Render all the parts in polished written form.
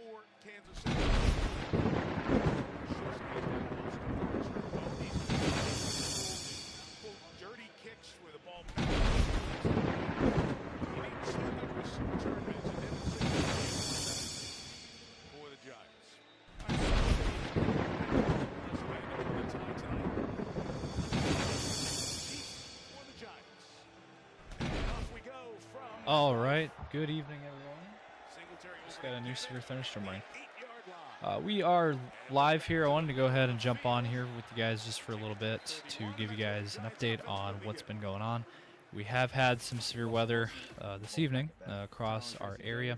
for Kansas City. Dirty kicks where the ball for the Giants. All right, good evening, everyone. Just got a new severe thunderstorm warning. We are live here. I wanted to go ahead and jump on here with you guys just for a little bit to give you guys an update on what's been going on. We have had some severe weather this evening across our area.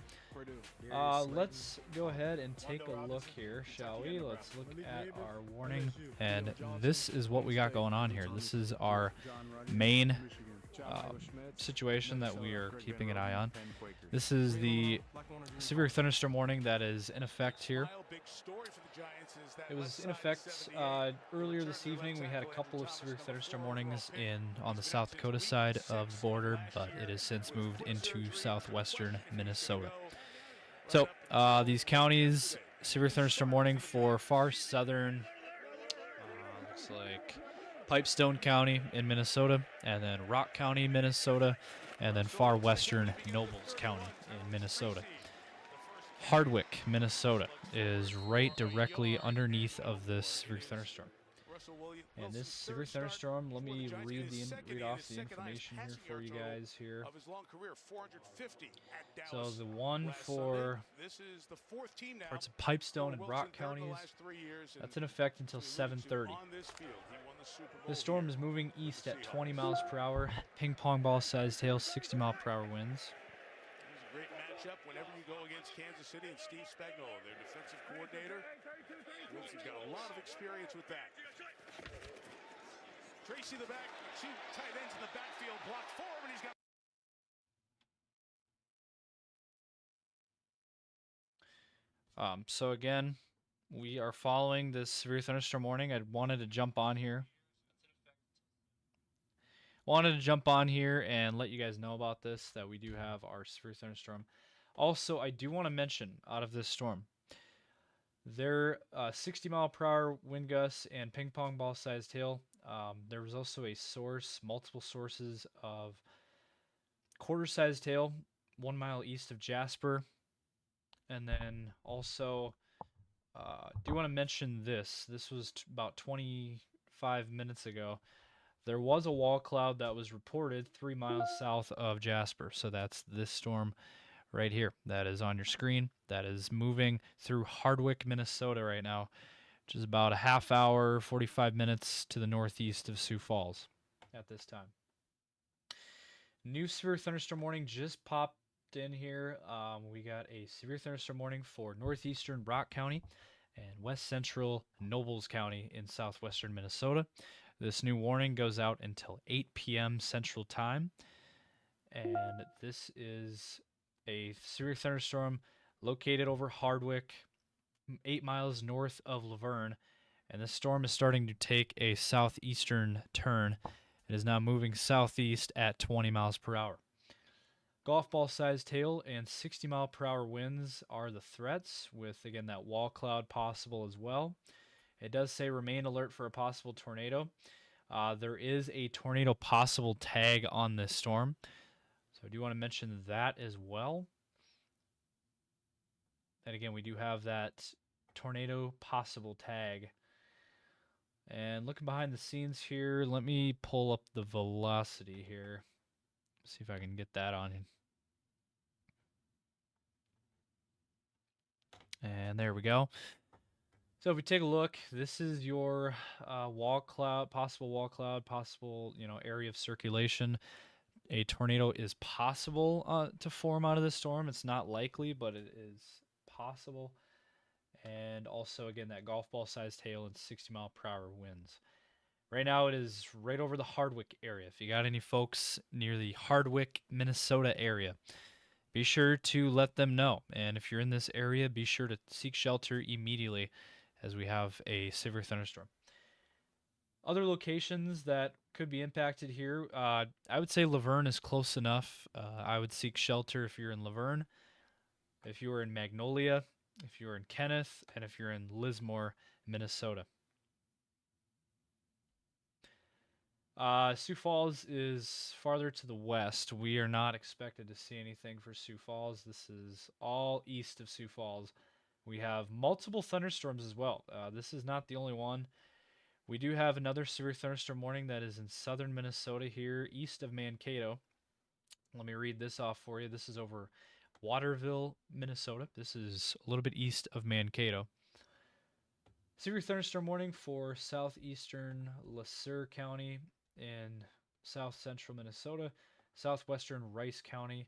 Let's go ahead and take a look here, shall we? Let's look at our warning, and this is what we got going on here. This is our main situation that we are keeping an eye on. This is the severe thunderstorm warning that is in effect here. It was in effect earlier this evening. We had a couple of severe thunderstorm warnings on the South Dakota side of the border, but it has since moved into southwestern Minnesota. So these counties, severe thunderstorm warning for far southern, looks like Pipestone County in Minnesota, and then Rock County, Minnesota, and then far western Nobles County in Minnesota. Hardwick, Minnesota is right directly underneath of this severe thunderstorm. And this severe thunderstorm, let me read off the information here for you guys here. So the one for parts of Pipestone and Rock counties, that's in effect until 7:30. The storm is moving east at 20 miles per hour, ping pong ball sized hail, 60 mile per hour winds. Great matchup whenever you go against Kansas City and Steve Spagnuolo, their defensive coordinator. Wilson's got a lot of experience with that. Tracy the back, two tight ends in the backfield, blocked forward, and he's got. So again, we are following this severe thunderstorm warning. I wanted to jump on here. And let you guys know about this, that we do have our severe thunderstorm. Also, I do want to mention out of this storm, there 60 mile per hour wind gusts and ping pong ball sized hail. There was also multiple sources of quarter sized hail 1 mile east of Jasper. And then also, do want to mention this. This was about 25 minutes ago. There was a wall cloud that was reported 3 miles south of Jasper. So that's this storm right here that is on your screen. That is moving through Hardwick, Minnesota right now, which is about a half hour, 45 minutes to the northeast of Sioux Falls at this time. New severe thunderstorm warning just popped in here. We got a severe thunderstorm warning for northeastern Rock County and west central Nobles County in southwestern Minnesota. This new warning goes out until 8 p.m. Central Time, and this is a severe thunderstorm located over Hardwick, 8 miles north of Laverne, and this storm is starting to take a southeastern turn. It is now moving southeast at 20 miles per hour. Golf ball sized hail and 60 mile per hour winds are the threats, with again that wall cloud possible as well. It does say remain alert for a possible tornado. There is a tornado possible tag on this storm, so I do want to mention that as well. And again, we do have that tornado possible tag. And looking behind the scenes here, let me pull up the velocity here. See if I can get that on. And there we go. So if we take a look, this is your possible wall cloud, possible area of circulation. A tornado is possible to form out of this storm. It's not likely, but it is possible. And also, again, that golf ball sized hail and 60 mile per hour winds. Right now, it is right over the Hardwick area. If you got any folks near the Hardwick, Minnesota area, be sure to let them know. And if you're in this area, be sure to seek shelter immediately, as we have a severe thunderstorm. Other locations that could be impacted here, I would say Laverne is close enough. I would seek shelter if you're in Laverne. If you are in Magnolia, if you're in Kenneth, and if you're in Lismore, Minnesota. Sioux Falls is farther to the west. We are not expected to see anything for Sioux Falls. This is all east of Sioux Falls. We have multiple thunderstorms as well. This is not the only one. We do have another severe thunderstorm warning that is in southern Minnesota here, east of Mankato. Let me read this off for you. This is over Waterville, Minnesota. This is a little bit east of Mankato. Severe thunderstorm warning for southeastern LeSueur County in south central Minnesota, southwestern Rice County,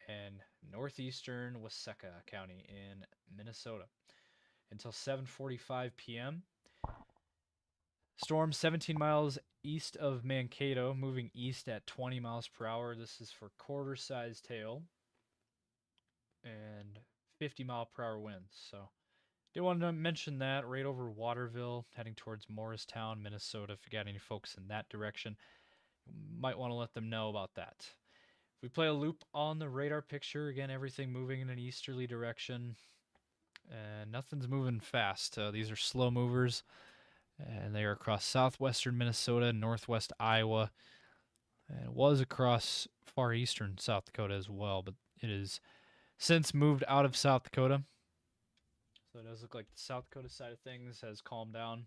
and northeastern Waseca County in Minnesota until 7:45 p.m. Storm 17 miles east of Mankato, moving east at 20 miles per hour. This is for quarter-sized hail and 50-mile-per-hour winds. So, did want to mention that right over Waterville, heading towards Morristown, Minnesota. If you got any folks in that direction, you might want to let them know about that. If we play a loop on the radar picture, again, everything moving in an easterly direction, and nothing's moving fast. These are slow movers, and they are across southwestern Minnesota, northwest Iowa, and it was across far eastern South Dakota as well, but it has since moved out of South Dakota. So it does look like the South Dakota side of things has calmed down.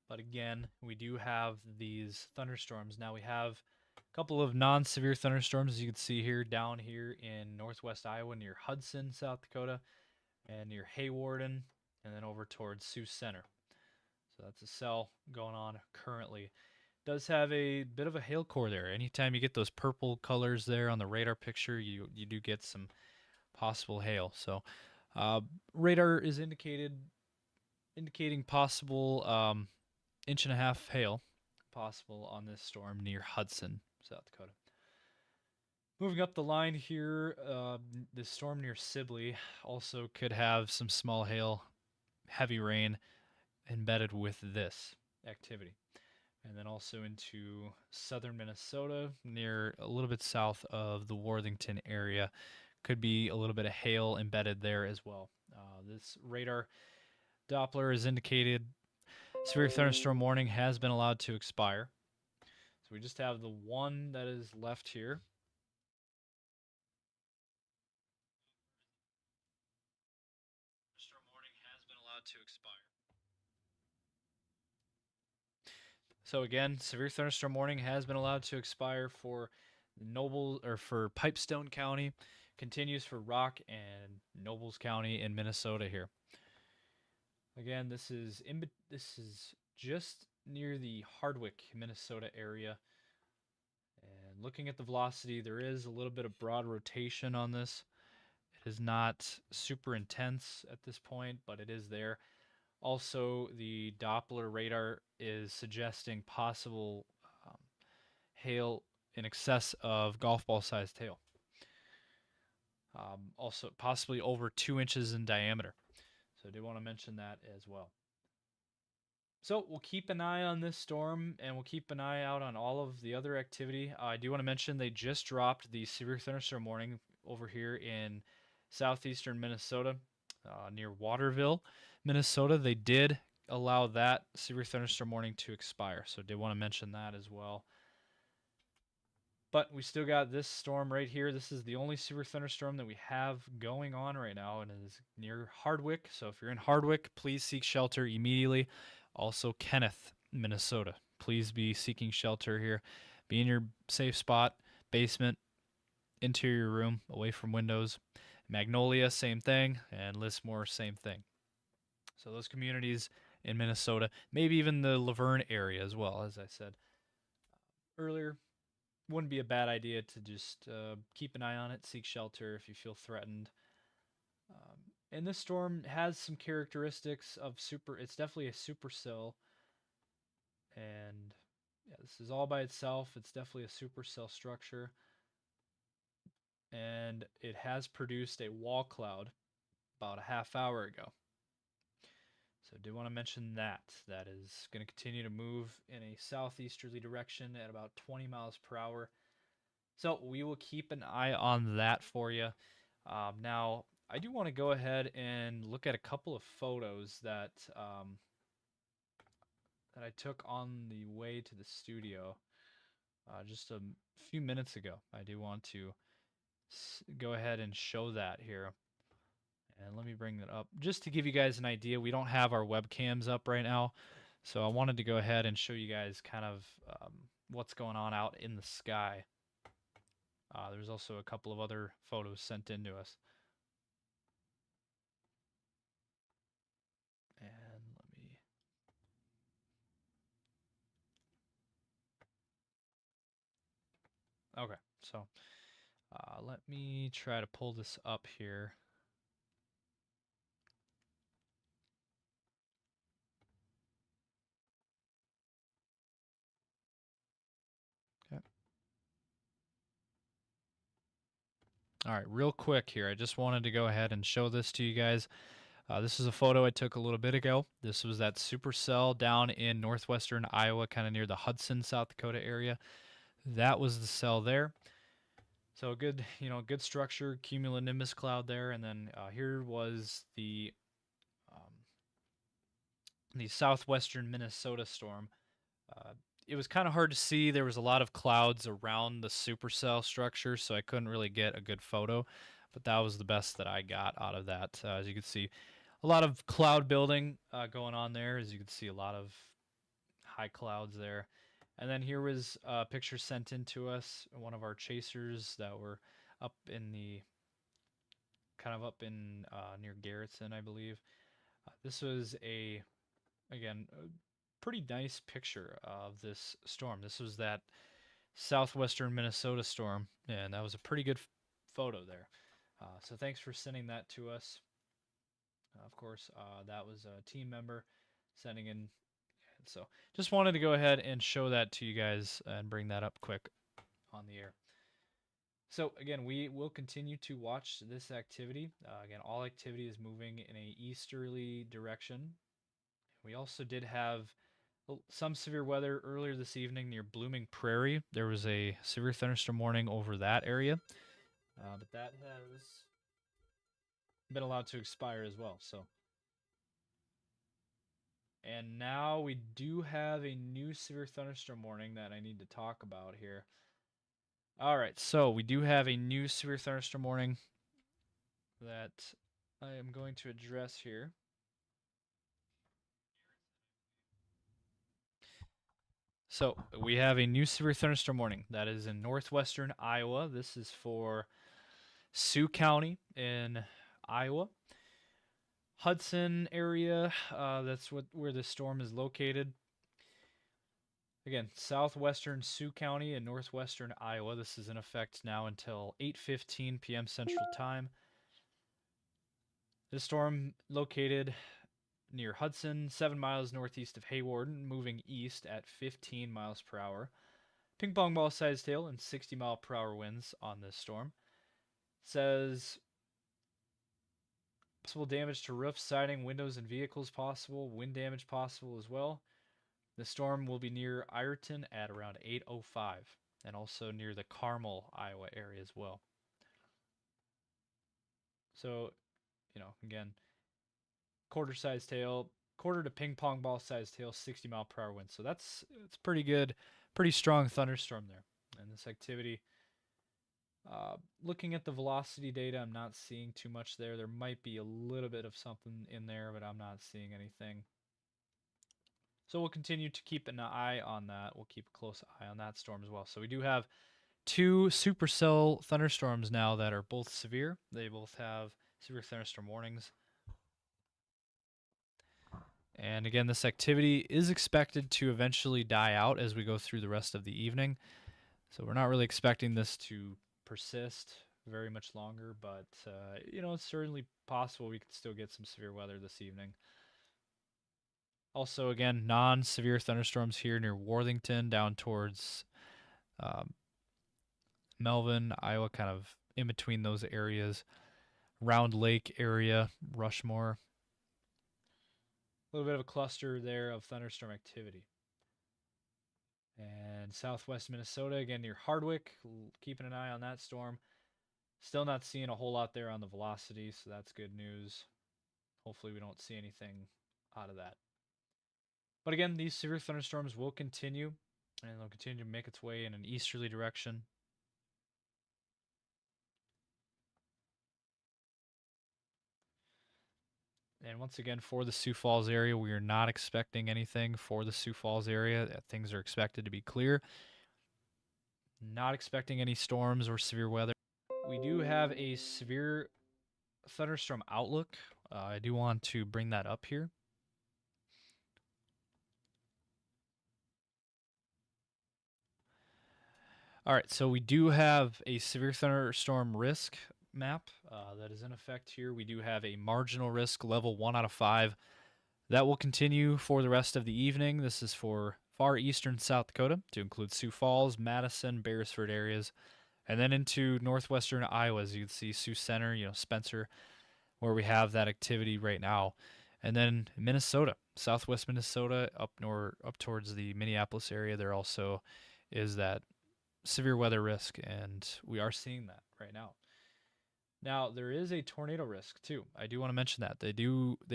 But again, we do have these thunderstorms. Now we have a couple of non-severe thunderstorms, as you can see here, down here in northwest Iowa near Hudson, South Dakota, and near Haywarden, and then over towards Sioux Center. So that's a cell going on currently. Does have a bit of a hail core there. Anytime you get those purple colors there on the radar picture, you do get some possible hail. So radar is indicating possible 1.5-inch hail possible on this storm near Hudson, South Dakota. Moving up the line here, the storm near Sibley also could have some small hail, heavy rain embedded with this activity. And then also into southern Minnesota, near a little bit south of the Worthington area. Could be a little bit of hail embedded there as well. This radar Doppler has indicated severe thunderstorm warning has been allowed to expire. So we just have the one that is left here. Thunderstorm warning has been allowed to expire. So again, severe thunderstorm warning has been allowed to expire for Noble or for Pipestone County, continues for Rock and Nobles County in Minnesota here. Again, this is just near the Hardwick, Minnesota area. And looking at the velocity, there is a little bit of broad rotation on this. It is not super intense at this point, but it is there. Also, the Doppler radar is suggesting possible hail in excess of golf ball sized hail. Also, possibly over 2 inches in diameter. So I did want to mention that as well. So we'll keep an eye on this storm, and we'll keep an eye out on all of the other activity. I do want to mention they just dropped the severe thunderstorm warning over here in southeastern Minnesota, near Waterville, Minnesota. They did allow that severe thunderstorm warning to expire, so I did want to mention that as well. But we still got this storm right here. This is the only severe thunderstorm that we have going on right now, and it is near Hardwick. So if you're in Hardwick, please seek shelter immediately. Also, Kenneth, Minnesota. Please be seeking shelter here. Be in your safe spot, basement, interior room, away from windows. Magnolia, same thing, and Lismore, same thing. So those communities in Minnesota, maybe even the Laverne area as well, as I said earlier, wouldn't be a bad idea to just keep an eye on it, seek shelter if you feel threatened. And this storm has some characteristics of it's definitely a supercell. And yeah, this is all by itself. It's definitely a supercell structure. And it has produced a wall cloud about a half hour ago. So I did want to mention that. That is going to continue to move in a southeasterly direction at about 20 miles per hour. So we will keep an eye on that for you. Now, I do want to go ahead and look at a couple of photos that that I took on the way to the studio just a few minutes ago. I do want to go ahead and show that here. And let me bring that up just to give you guys an idea. We don't have our webcams up right now, so I wanted to go ahead and show you guys kind of what's going on out in the sky. There's also a couple of other photos sent in to us. And let me... Okay, so let me try to pull this up here. Okay. All right, real quick here. I just wanted to go ahead and show this to you guys. This is a photo I took a little bit ago. This was that supercell down in northwestern Iowa, kind of near the Hudson, South Dakota area. That was the cell there. So good, good structure, cumulonimbus cloud there, and then here was the southwestern Minnesota storm. Uh, it was kind of hard to see. There was a lot of clouds around the supercell structure, so I couldn't really get a good photo. But that was the best that I got out of that. As you can see, a lot of cloud building going on there. As you can see, a lot of high clouds there. And then here was a picture sent in to us, one of our chasers that were up in the kind of up in near Garrettson, I believe. This was again a pretty nice picture of this storm. This was that southwestern Minnesota storm, and that was a pretty good photo there. So thanks for sending that to us. Of course, that was a team member sending in. So just wanted to go ahead and show that to you guys and bring that up quick on the air. So again, we will continue to watch this activity. Again, all activity is moving in a easterly direction. We also did have some severe weather earlier this evening near Blooming Prairie. There was a severe thunderstorm warning over that area, but that has been allowed to expire as well. So, and now we do have a new severe thunderstorm warning that I need to talk about here. All right, so we do have a new severe thunderstorm warning that I am going to address here. So we have a new severe thunderstorm warning that is in northwestern Iowa. This is for Sioux County in Iowa. Hudson area, that's where the storm is located. Again, southwestern Sioux County and northwestern Iowa. This is in effect now until 8:15 p.m. Central Time. This storm located near Hudson, 7 miles northeast of Hawarden, moving east at 15 miles per hour. Ping pong ball sized tail and 60-mile-per-hour winds on this storm. It says possible damage to roofs, siding, windows, and vehicles possible. Wind damage possible as well. The storm will be near Ireton at around 8:05, and also near the Carmel, Iowa area as well. So, again, quarter-sized tail, quarter to ping pong ball sized tail, 60-mile-per-hour wind. So it's pretty good, pretty strong thunderstorm there. And this activity, looking at the velocity data, I'm not seeing too much there. There might be a little bit of something in there, but I'm not seeing anything. So we'll continue to keep an eye on that. We'll keep a close eye on that storm as well. So we do have two supercell thunderstorms now that are both severe. They both have severe thunderstorm warnings. And again, this activity is expected to eventually die out as we go through the rest of the evening. So we're not really expecting this to persist very much longer, but it's certainly possible we could still get some severe weather this evening. Also, again, non-severe thunderstorms here near Worthington down towards Melvin, Iowa, kind of in between those areas. Round Lake area, Rushmore. A little bit of a cluster there of thunderstorm activity. And southwest Minnesota, again near Hardwick, keeping an eye on that storm. Still not seeing a whole lot there on the velocity, so that's good news. Hopefully we don't see anything out of that. But again, these severe thunderstorms will continue, and they'll continue to make its way in an easterly direction. And once again, for the Sioux Falls area, we are not expecting anything for the Sioux Falls area. Things are expected to be clear. Not expecting any storms or severe weather. We do have a severe thunderstorm outlook. I do want to bring that up here. All right, so we do have a severe thunderstorm risk map that is in effect here. We do have a marginal risk level 1 out of 5. That will continue for the rest of the evening. This is for far eastern South Dakota to include Sioux Falls, Madison, Beresford areas, and then into northwestern Iowa, as you can see, Sioux Center, Spencer, where we have that activity right now. And then Minnesota, southwest Minnesota, up towards the Minneapolis area, there also is that severe weather risk, and we are seeing that right now. Now, there is a tornado risk too. I do want to mention that. They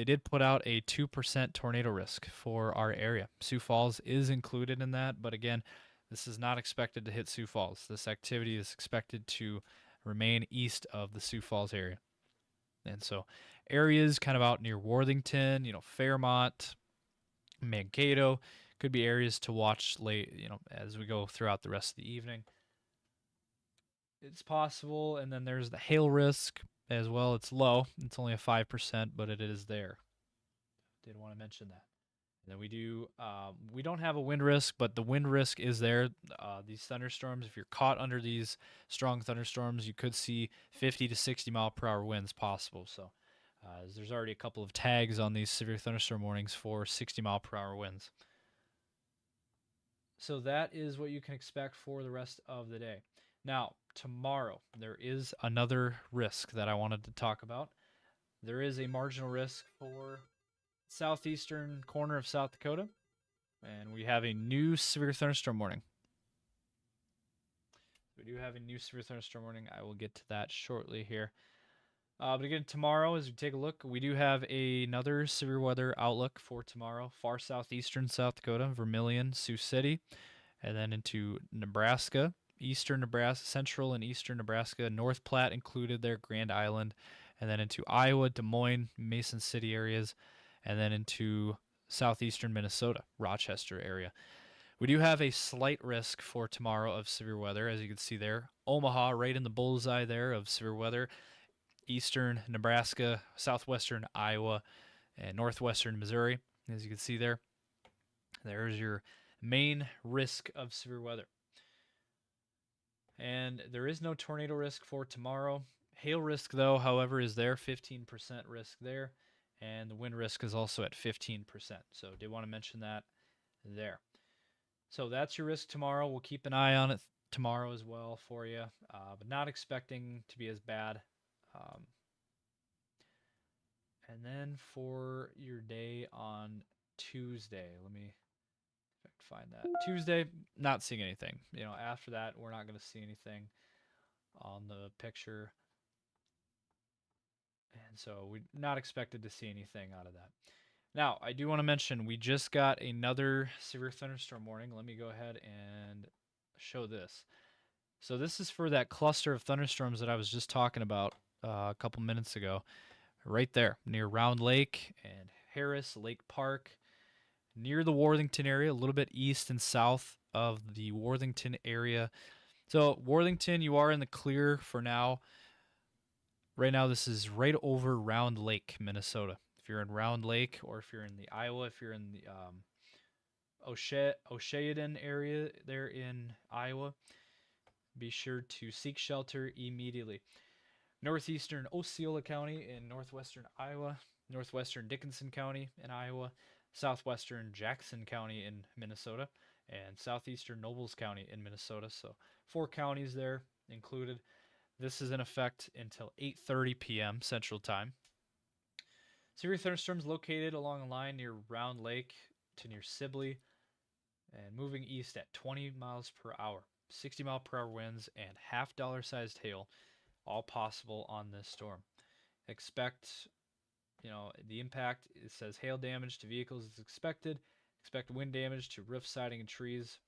did put out a 2% tornado risk for our area. Sioux Falls is included in that, but again, this is not expected to hit Sioux Falls. This activity is expected to remain east of the Sioux Falls area. And so areas kind of out near Worthington, Fairmont, Mankato could be areas to watch late, as we go throughout the rest of the evening. It's possible. And then there's the hail risk as well. It's low. It's only a 5%, but it is there. Did want to mention that. And then we don't have a wind risk, but the wind risk is there. These thunderstorms, if you're caught under these strong thunderstorms, you could see 50 to 60 mile per hour winds possible. So there's already a couple of tags on these severe thunderstorm warnings for 60 mile per hour winds. So that is what you can expect for the rest of the day. Now, tomorrow, there is another risk that I wanted to talk about. There is a marginal risk for southeastern corner of South Dakota, and we have a new severe thunderstorm warning. We do have a new severe thunderstorm warning. I will get to that shortly here. But again, tomorrow, as we take a look, we do have another severe weather outlook for tomorrow. Far southeastern South Dakota, Vermilion, Sioux City, and then into Nebraska, eastern Nebraska, central and eastern Nebraska, North Platte included there, Grand Island, and then into Iowa, Des Moines, Mason City areas, and then into southeastern Minnesota, Rochester area. We do have a slight risk for tomorrow of severe weather, as you can see there. Omaha, right in the bullseye there of severe weather. Eastern Nebraska, southwestern Iowa, and northwestern Missouri, as you can see there. There's your main risk of severe weather. And there is no tornado risk for tomorrow. Hail risk, though, however, is there, 15% risk there. And the wind risk is also at 15%. So did want to mention that there. So that's your risk tomorrow. We'll keep an eye on it tomorrow as well for you, but not expecting to be as bad. And then for your day on Tuesday, let me find that. Tuesday, not seeing anything. After that, we're not going to see anything on the picture. And so we're not expected to see anything out of that. Now, I do want to mention we just got another severe thunderstorm warning. Let me go ahead and show this. So this is for that cluster of thunderstorms that I was just talking about a couple minutes ago. Right there, near Round Lake and Harris, Lake Park, near the Worthington area, a little bit east and south of the Worthington area. So Worthington, you are in the clear for now. Right now, this is right over Round Lake, Minnesota. If you're in Round Lake, or if you're in the Iowa, if you're in the Oshayden area there in Iowa, be sure to seek shelter immediately. Northeastern Osceola County in northwestern Iowa, northwestern Dickinson County in Iowa, southwestern Jackson County in Minnesota, and southeastern Nobles County in Minnesota. So 4 counties there included. This is in effect until 8:30 p.m. Central Time. Severe thunderstorms located along a line near Round Lake to near Sibley, and moving east at 20 miles per hour. 60-mile-per-hour winds and half dollar-sized hail, all possible on this storm. Expect, the impact. It says hail damage to vehicles is expected. Expect wind damage to roof, siding, and trees.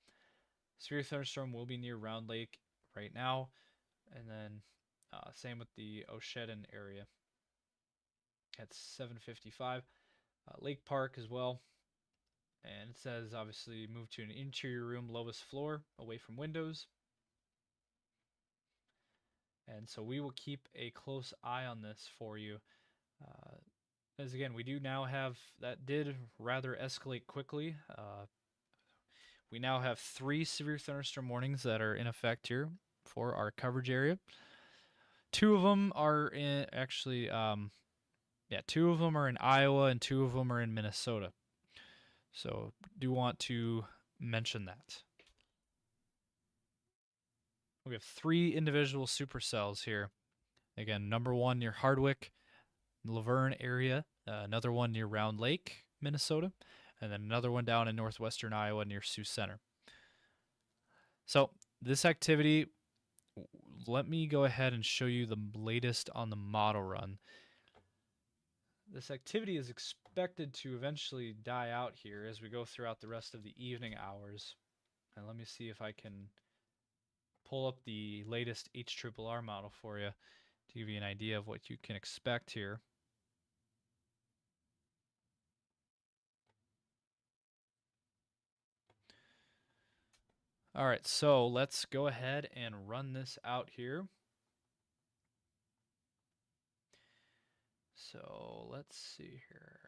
Severe thunderstorm will be near Round Lake right now, and then same with the Oshedden area at 7:55. Lake Park as well. And it says obviously move to an interior room, lowest floor, away from windows. And so we will keep a close eye on this for you. As again, we do now have, that did rather escalate quickly. We now have 3 severe thunderstorm warnings that are in effect here for our coverage area. 2 of them are in, actually, 2 of them are in Iowa and 2 of them are in Minnesota. So do want to mention that. We have 3 individual supercells here. Again, number 1 near Hardwick, Laverne area, another one near Round Lake, Minnesota, and then another one down in northwestern Iowa near Sioux Center. So this activity, let me go ahead and show you the latest on the model run. This activity is expected to eventually die out here as we go throughout the rest of the evening hours. And let me see if I can pull up the latest HRRR model for you to give you an idea of what you can expect here. All right, so let's go ahead and run this out here. So let's see here.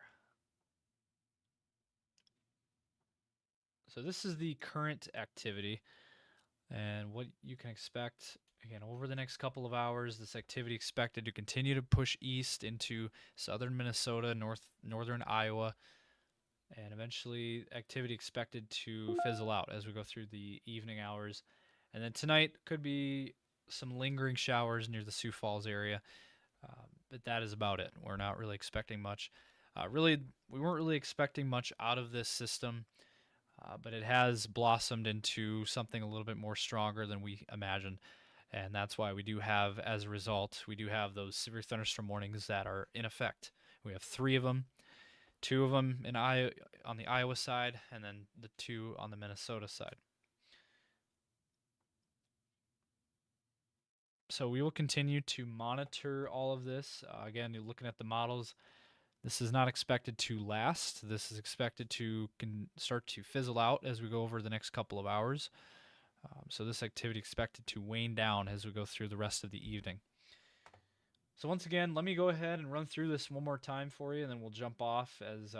So this is the current activity and what you can expect. Again, over the next couple of hours, this activity expected to continue to push east into southern Minnesota, northern Iowa, and eventually activity expected to fizzle out as we go through the evening hours. And then tonight could be some lingering showers near the Sioux Falls area, but that is about it. We're not really expecting much. We weren't really expecting much out of this system, but it has blossomed into something a little bit more stronger than we imagined. And that's why we do have, as a result, we do have those severe thunderstorm warnings that are in effect. We have 3 of them, 2 of them on the Iowa side, and then the 2 on the Minnesota side. So we will continue to monitor all of this. Again, you're looking at the models. This is not expected to last. This is expected to start to fizzle out as we go over the next couple of hours. So this activity expected to wane down as we go through the rest of the evening. So once again, let me go ahead and run through this one more time for you, and then we'll jump off. As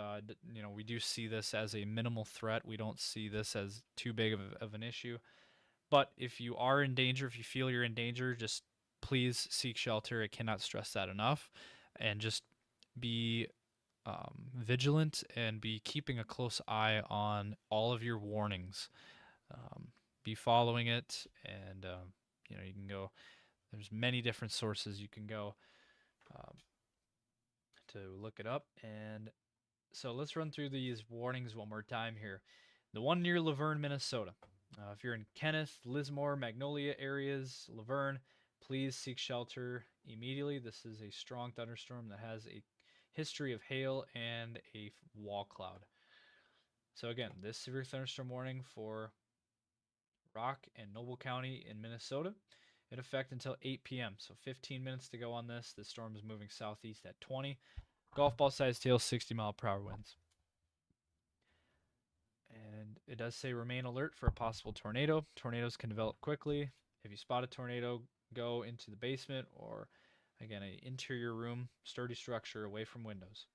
we do see this as a minimal threat. We don't see this as too big of an issue. But if you are in danger, if you feel you're in danger, just please seek shelter. I cannot stress that enough. And just be vigilant and be keeping a close eye on all of your warnings. Be following it, and you can go. There's many different sources you can go to look it up. And so let's run through these warnings one more time here. The one near Laverne, Minnesota. If you're in Kenneth, Lismore, Magnolia areas, Laverne, please seek shelter immediately. This is a strong thunderstorm that has a history of hail and a wall cloud. So again, this severe thunderstorm warning for Rock and Noble County in Minnesota in effect until 8 p.m. So 15 minutes to go on this. The storm is moving southeast at 20. Golf ball sized hail, 60-mile-per-hour winds. And it does say remain alert for a possible tornado. Tornadoes can develop quickly. If you spot a tornado, go into the basement or, again, an interior room, sturdy structure away from windows.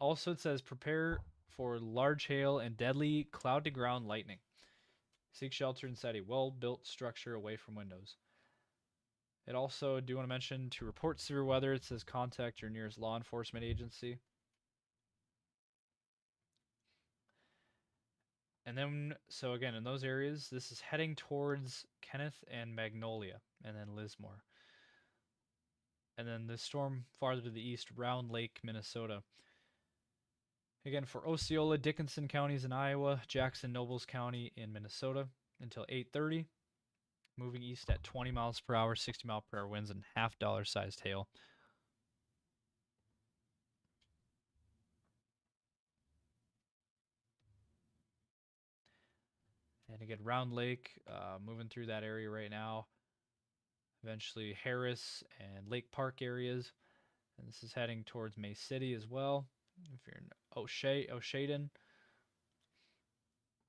Also, it says prepare for large hail and deadly cloud-to-ground lightning. Seek shelter inside a well-built structure away from windows. It also, do want to mention, to report severe weather, it says contact your nearest law enforcement agency. And then, so again, in those areas, this is heading towards Kenneth and Magnolia, and then Lismore. And then the storm farther to the east, Round Lake, Minnesota. Again, for Osceola, Dickinson counties in Iowa, Jackson, Nobles County in Minnesota until 8:30. Moving east at 20 miles per hour, 60 mile per hour winds, and half-dollar sized hail. And again, Round Lake, moving through that area right now. Eventually Harris and Lake Park areas. And this is heading towards May City as well. If you're in O'Shaden,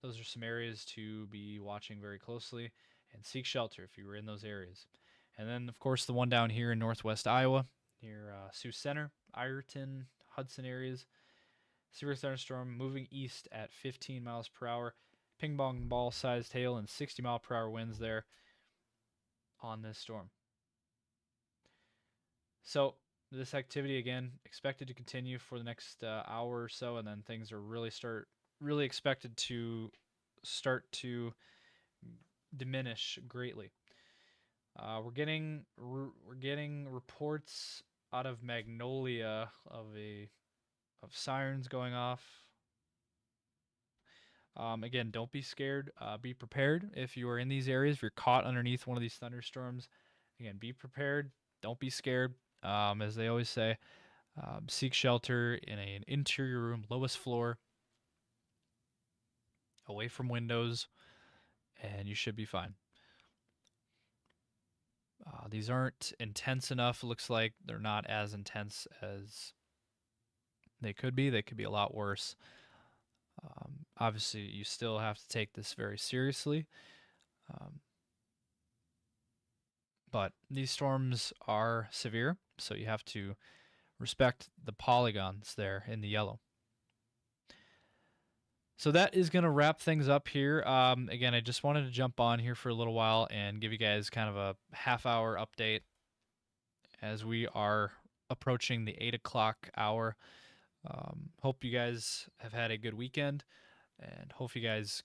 those are some areas to be watching very closely and seek shelter if you were in those areas. And then, of course, the one down here in northwest Iowa near Sioux Center, Ireton, Hudson areas. Severe thunderstorm moving east at 15 miles per hour. Ping pong ball sized hail and 60 mile per hour winds there on this storm. So this activity again expected to continue for the next hour or so, and then things are really expected to start to diminish greatly. We're getting reports out of Magnolia of sirens going off. Again, don't be scared. Be prepared if you are in these areas. If you're caught underneath one of these thunderstorms, again, be prepared. Don't be scared. As they always say, seek shelter in an interior room, lowest floor, away from windows, and you should be fine. These aren't intense enough. It looks like they're not as intense as they could be. They could be a lot worse. Obviously, you still have to take this very seriously. But these storms are severe, so you have to respect the polygons there in the yellow. So that is going to wrap things up here. Again, I just wanted to jump on here for a little while and give you guys kind of a half-hour update as we are approaching the 8 o'clock hour. Hope you guys have had a good weekend, and hope you guys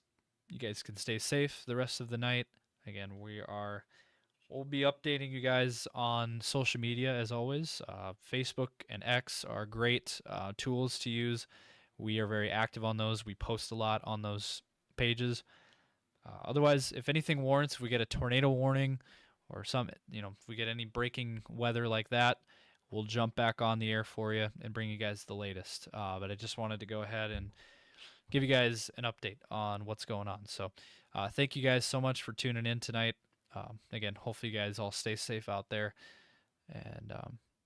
can stay safe the rest of the night. Again, we'll be updating you guys on social media as always. Facebook and X are great tools to use. We are very active on those. We post a lot on those pages. Otherwise, if anything warrants, if we get a tornado warning or if we get any breaking weather like that, we'll jump back on the air for you and bring you guys the latest. But I just wanted to go ahead and give you guys an update on what's going on. So thank you guys so much for tuning in tonight. Again, hopefully you guys all stay safe out there. And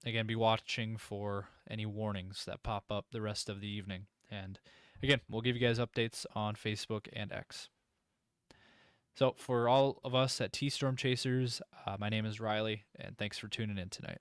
again, be watching for any warnings that pop up the rest of the evening. And again, we'll give you guys updates on Facebook and X. So for all of us at T-Storm Chasers, my name is Riley, and thanks for tuning in tonight.